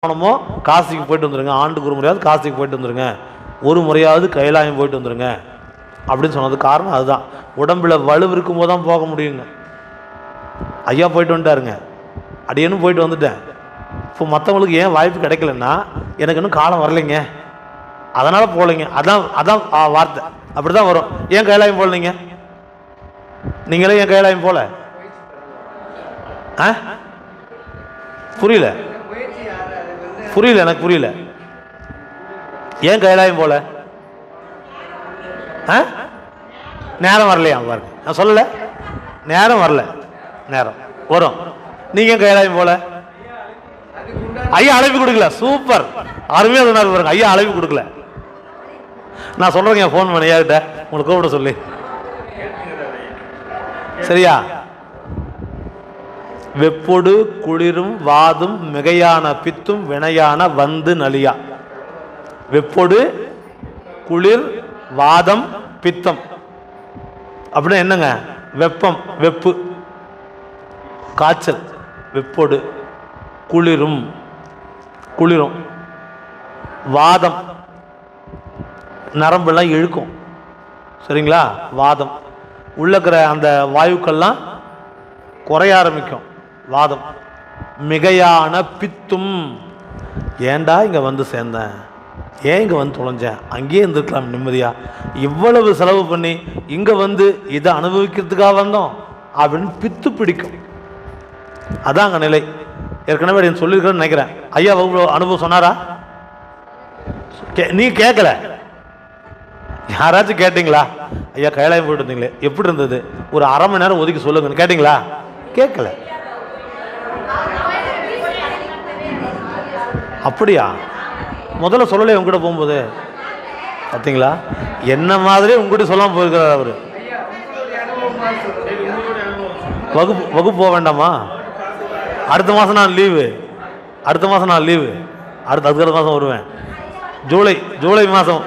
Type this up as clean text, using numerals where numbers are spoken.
போனமோ காசிக்கு போயிட்டு வந்துருங்க, ஆண்டுக்கு ஒரு முறையாவது காசிக்கு போயிட்டு வந்துருங்க, ஒரு முறையாவது கைலாயம் போயிட்டு வந்துருங்க அப்படின்னு சொன்னது காரணம் அதுதான். உடம்புல வலு இருக்கும் போது தான் போக முடியுங்க. ஐயா போயிட்டு வந்துட்டாருங்க, அடியேனும் போயிட்டு வந்துட்டேன். இப்போ மற்றவங்களுக்கு ஏன் வாய்ப்பு கிடைக்கலன்னா, எனக்கு இன்னும் காலம் வரலைங்க, அதனால் போகலைங்க. அதான் அதான் வார்த்தை அப்படி தான் வரும். ஏன் கைலாயம் போகலைங்க? நீங்களே ஏன் கைலாயம் போல? புரியல புரியல எனக்கு புரியல. ஏன் கைலாயம் போல? நேரம் வரலையா? பாருங்க, நான் சொல்லல நேரம் வரல, நேரம் வரும். நீங்க ஏன் கைலாயம் போல? ஐயா அழைப்பு கொடுக்கல. சூப்பர், அருமையா சொன்னார் பாருங்க. ஐயா அழைப்பு கொடுக்கல. நான் சொல்றேங்க, போன் பண்ணி ஐயா கிட்ட உங்களுக்கு கூப்பிட சொல்லி. சரியா? வெப்பொடு குளிரும் வாதும் மிகையான பித்தும் வினையான வந்து நலியா. வெப்பொடு குளிர் வாதம் பித்தம் அப்படின்னா என்னங்க? வெப்பம், வெப்பு, காய்ச்சல். வெப்பொடு குளிரும், குளிரும். வாதம், நரம்பெல்லாம் இழுக்கும். சரிங்களா? வாதம் உள்ளக்கிற அந்த வாயுக்கள்லாம் குறைய ஆரம்பிக்கும். வாதம். மிகையான பித்தும், ஏண்டா இங்கே வந்து சேர்ந்தேன், ஏன் இங்கே வந்து தொலைஞ்சேன், அங்கேயே இருந்துருக்கலாம் நிம்மதியா, இவ்வளவு செலவு பண்ணி இங்கே வந்து இதை அனுபவிக்கிறதுக்காக வந்தோம் அப்படின்னு பித்து பிடிக்கும். அதாங்க நிலை. ஏற்கனவே சொல்லியிருக்கிறேன்னு நினைக்கிறேன். ஐயா வகுப்பு அனுபவம் சொன்னாரா? நீ கேட்கல, யாராச்சும் கேட்டீங்களா? ஐயா கைலாயம் போயிட்டு இருந்தீங்களே எப்படி இருந்தது, ஒரு அரை மணி நேரம் ஒதுக்கி சொல்லுங்கன்னு கேட்டீங்களா? கேட்கல. அப்படியா? முதல்ல சொல்லலை உங்ககிட்ட போகும்போது? பார்த்தீங்களா, என்ன மாதிரி உங்ககிட்ட சொல்லாமல் போயிருக்கிறார் அவரு. வகுப்பு போக வேண்டாமா? அடுத்த மாதம் நான் லீவு, அடுத்த மாதம் நான் லீவு, அதுக்கு மாதம் வருவேன். ஜூலை மாதம்